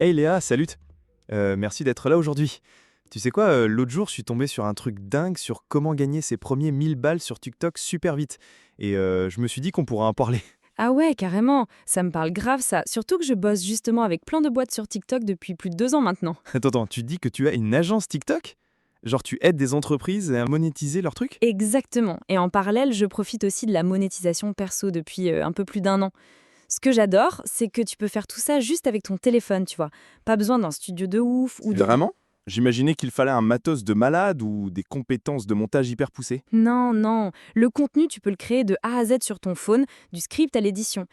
Hey Léa, salut! Merci d'être là aujourd'hui. Tu sais quoi, l'autre jour, je suis tombé sur un truc dingue sur comment gagner ses premiers 1000 balles sur TikTok super vite. Et je me suis dit qu'on pourrait en parler. Ah ouais, carrément, ça me parle grave ça. Surtout que je bosse justement avec plein de boîtes sur TikTok depuis plus de 2 ans maintenant. Attends, tu dis que tu as une agence TikTok? Genre tu aides des entreprises à monétiser leurs trucs? Exactement. Et en parallèle, je profite aussi de la monétisation perso depuis un peu plus d'1 an. Ce que j'adore, c'est que tu peux faire tout ça juste avec ton téléphone, tu vois. Pas besoin d'un studio de ouf ou de... Vraiment? J'imaginais qu'il fallait un matos de malade ou des compétences de montage hyper poussées. Non, non. Le contenu, tu peux le créer de A à Z sur ton phone, du script à l'édition.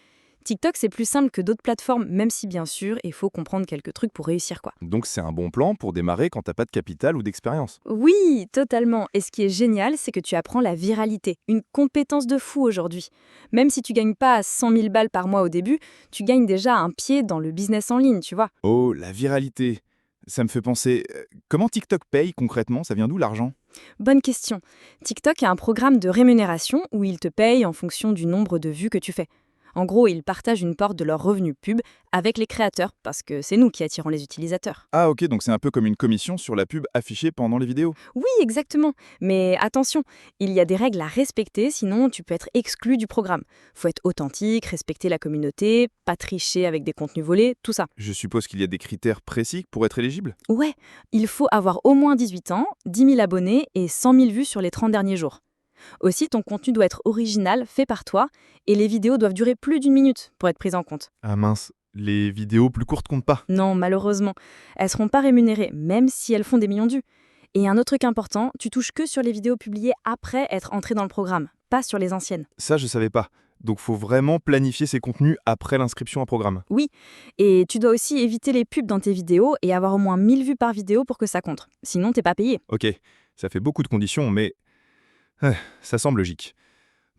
TikTok, c'est plus simple que d'autres plateformes, même si bien sûr, il faut comprendre quelques trucs pour réussir, quoi. Donc c'est un bon plan pour démarrer quand t'as pas de capital ou d'expérience. Oui, totalement. Et ce qui est génial, c'est que tu apprends la viralité, une compétence de fou aujourd'hui. Même si tu gagnes pas 100 000 balles par mois au début, tu gagnes déjà un pied dans le business en ligne, tu vois. Oh, la viralité. Ça me fait penser, comment TikTok paye concrètement? Ça vient d'où l'argent? Bonne question. TikTok a un programme de rémunération où il te paye en fonction du nombre de vues que tu fais. En gros, ils partagent une part de leurs revenus pub avec les créateurs, parce que c'est nous qui attirons les utilisateurs. Ah ok, donc c'est un peu comme une commission sur la pub affichée pendant les vidéos. Oui, exactement. Mais attention, il y a des règles à respecter, sinon tu peux être exclu du programme. Faut être authentique, respecter la communauté, pas tricher avec des contenus volés, tout ça. Je suppose qu'il y a des critères précis pour être éligible? Ouais, il faut avoir au moins 18 ans, 10 000 abonnés et 100 000 vues sur les 30 derniers jours. Aussi, ton contenu doit être original, fait par toi, et les vidéos doivent durer plus d'1 minute pour être prises en compte. Ah mince, les vidéos plus courtes comptent pas. Non, malheureusement, elles seront pas rémunérées, même si elles font des millions de vues. Et un autre truc important, tu touches que sur les vidéos publiées après être entré dans le programme, pas sur les anciennes. Ça, je savais pas. Donc faut vraiment planifier ses contenus après l'inscription à programme. Oui, et tu dois aussi éviter les pubs dans tes vidéos et avoir au moins 1000 vues par vidéo pour que ça compte. Sinon, t'es pas payé. Ok, ça fait beaucoup de conditions, mais ça semble logique.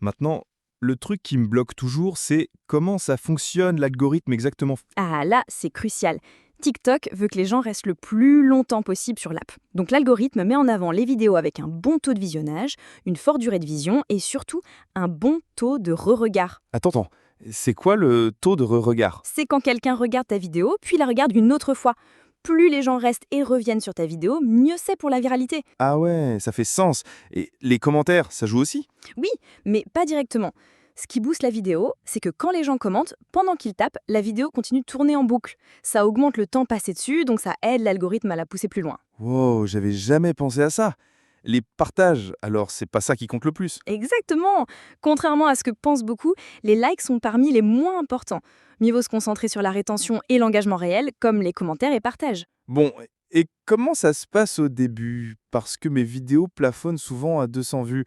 Maintenant, le truc qui me bloque toujours, c'est comment ça fonctionne l'algorithme exactement. Ah là, c'est crucial. TikTok veut que les gens restent le plus longtemps possible sur l'app. Donc l'algorithme met en avant les vidéos avec un bon taux de visionnage, une forte durée de vision et surtout un bon taux de re-regard. Attends, c'est quoi le taux de re-regard? C'est quand quelqu'un regarde ta vidéo, puis la regarde une autre fois. Plus les gens restent et reviennent sur ta vidéo, mieux c'est pour la viralité. Ah ouais, ça fait sens. Et les commentaires, ça joue aussi? Oui, mais pas directement. Ce qui booste la vidéo, c'est que quand les gens commentent, pendant qu'ils tapent, la vidéo continue de tourner en boucle. Ça augmente le temps passé dessus, donc ça aide l'algorithme à la pousser plus loin. Wow, j'avais jamais pensé à ça. Les partages, alors c'est pas ça qui compte le plus. Exactement. Contrairement à ce que pensent beaucoup, les likes sont parmi les moins importants. Mieux vaut se concentrer sur la rétention et l'engagement réel, comme les commentaires et partages. Bon, et comment ça se passe au début? Parce que mes vidéos plafonnent souvent à 200 vues.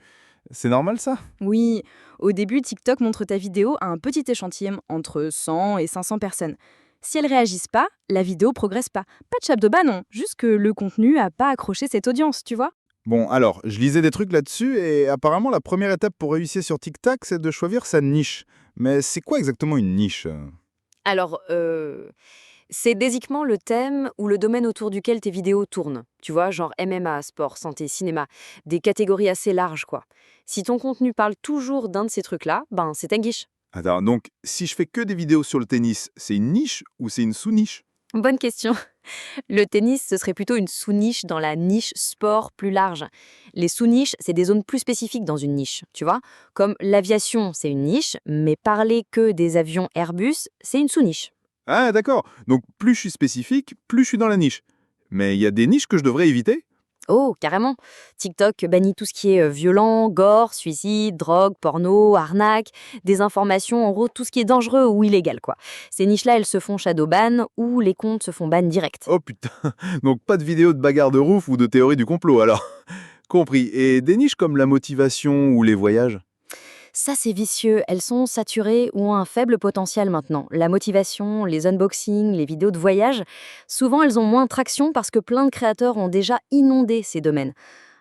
C'est normal ça? Oui, au début, TikTok montre ta vidéo à un petit échantillon entre 100 et 500 personnes. Si elles réagissent pas, la vidéo progresse pas. Pas de chape de bas non, juste que le contenu a pas accroché cette audience, tu vois. Bon, alors, je lisais des trucs là-dessus et apparemment la première étape pour réussir sur TikTok, c'est de choisir sa niche. Mais c'est quoi exactement une niche? Alors, c'est basiquement le thème ou le domaine autour duquel tes vidéos tournent. Tu vois, genre MMA, sport, santé, cinéma. Des catégories assez larges, quoi. Si ton contenu parle toujours d'un de ces trucs-là, ben c'est ta guiche. Attends, donc si je fais que des vidéos sur le tennis, c'est une niche ou c'est une sous-niche? Bonne question. Le tennis, ce serait plutôt une sous-niche dans la niche sport plus large. Les sous-niches, c'est des zones plus spécifiques dans une niche, tu vois. Comme l'aviation, c'est une niche, mais parler que des avions Airbus, c'est une sous-niche. Ah d'accord, donc plus je suis spécifique, plus je suis dans la niche. Mais il y a des niches que je devrais éviter? Oh, carrément. TikTok bannit tout ce qui est violent, gore, suicide, drogue, porno, arnaque, désinformation, en gros tout ce qui est dangereux ou illégal, quoi. Ces niches-là, elles se font shadowban ou les comptes se font ban direct. Oh putain, donc pas de vidéos de bagarre de roof ou de théorie du complot alors. Compris. Et des niches comme la motivation ou les voyages? Ça, c'est vicieux. Elles sont saturées ou ont un faible potentiel maintenant. La motivation, les unboxings, les vidéos de voyage, souvent elles ont moins de traction parce que plein de créateurs ont déjà inondé ces domaines.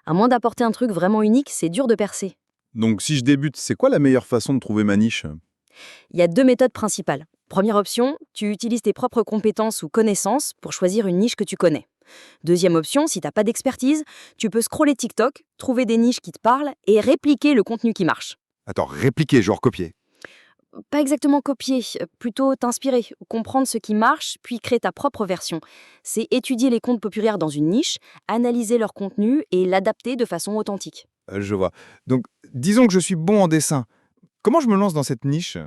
À moins d'apporter un truc vraiment unique, c'est dur de percer. Donc si je débute, c'est quoi la meilleure façon de trouver ma niche? Il y a 2 méthodes principales. Première option, tu utilises tes propres compétences ou connaissances pour choisir une niche que tu connais. Deuxième option, si t'as pas d'expertise, tu peux scroller TikTok, trouver des niches qui te parlent et répliquer le contenu qui marche. Attends, répliquer, genre copier. Pas exactement copier, plutôt t'inspirer, comprendre ce qui marche, puis créer ta propre version. C'est étudier les comptes populaires dans une niche, analyser leur contenu et l'adapter de façon authentique. Je vois. Donc, disons que je suis bon en dessin. Comment je me lance dans cette niche?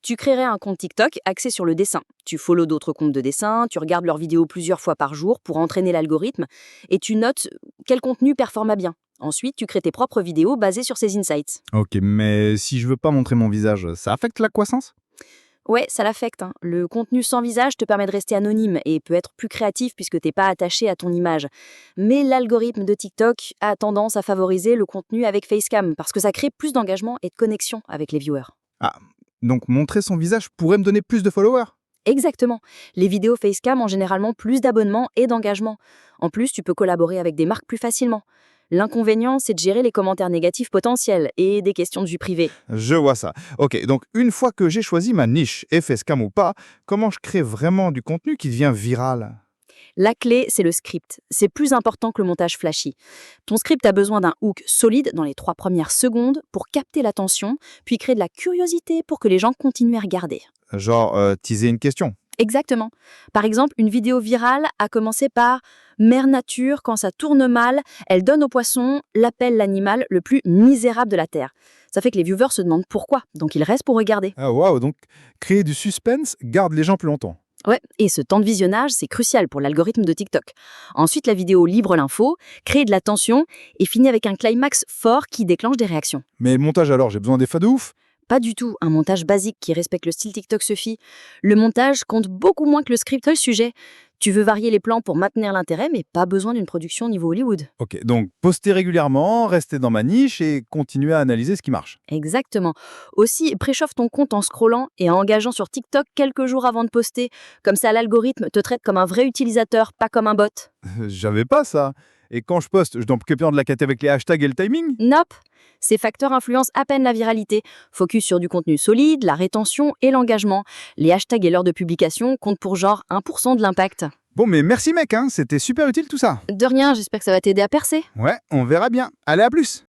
Tu créerais un compte TikTok axé sur le dessin. Tu follow d'autres comptes de dessin, tu regardes leurs vidéos plusieurs fois par jour pour entraîner l'algorithme et tu notes quel contenu performe bien. Ensuite, tu crées tes propres vidéos basées sur ces insights. Ok, mais si je veux pas montrer mon visage, ça affecte la croissance? Ouais, ça l'affecte, hein. Le contenu sans visage te permet de rester anonyme et peut être plus créatif puisque t'es pas attaché à ton image. Mais l'algorithme de TikTok a tendance à favoriser le contenu avec Facecam parce que ça crée plus d'engagement et de connexion avec les viewers. Ah, donc montrer son visage pourrait me donner plus de followers? Exactement. Les vidéos Facecam ont généralement plus d'abonnements et d'engagement. En plus, tu peux collaborer avec des marques plus facilement. L'inconvénient, c'est de gérer les commentaires négatifs potentiels et des questions de vie privée. Je vois ça. Ok, donc une fois que j'ai choisi ma niche, et facecam ou pas, comment je crée vraiment du contenu qui devient viral? La clé, c'est le script. C'est plus important que le montage flashy. Ton script a besoin d'un hook solide dans les 3 premières secondes pour capter l'attention, puis créer de la curiosité pour que les gens continuent à regarder. Genre, teaser une question. Exactement. Par exemple, une vidéo virale a commencé par Mère Nature, quand ça tourne mal, elle donne au poisson l'appel l'animal le plus misérable de la Terre. Ça fait que les viewers se demandent pourquoi, donc ils restent pour regarder. Ah waouh, donc créer du suspense garde les gens plus longtemps. Ouais, et ce temps de visionnage, c'est crucial pour l'algorithme de TikTok. Ensuite, la vidéo livre l'info, crée de la tension et finit avec un climax fort qui déclenche des réactions. Mais montage alors, j'ai besoin d'effets de ouf? Pas du tout, un montage basique qui respecte le style TikTok suffit. Le montage compte beaucoup moins que le script et le sujet. Tu veux varier les plans pour maintenir l'intérêt, mais pas besoin d'une production niveau Hollywood. Ok, donc poster régulièrement, rester dans ma niche et continuer à analyser ce qui marche. Exactement. Aussi, préchauffe ton compte en scrollant et en engageant sur TikTok quelques jours avant de poster. Comme ça, l'algorithme te traite comme un vrai utilisateur, pas comme un bot. J'avais pas ça. Et quand je poste, je dois m'occuper de la quête avec les hashtags et le timing? Nope. Ces facteurs influencent à peine la viralité. Focus sur du contenu solide, la rétention et l'engagement. Les hashtags et l'heure de publication comptent pour genre 1% de l'impact. Bon, mais merci mec, hein, c'était super utile tout ça. De rien, j'espère que ça va t'aider à percer. Ouais, on verra bien. Allez, à plus.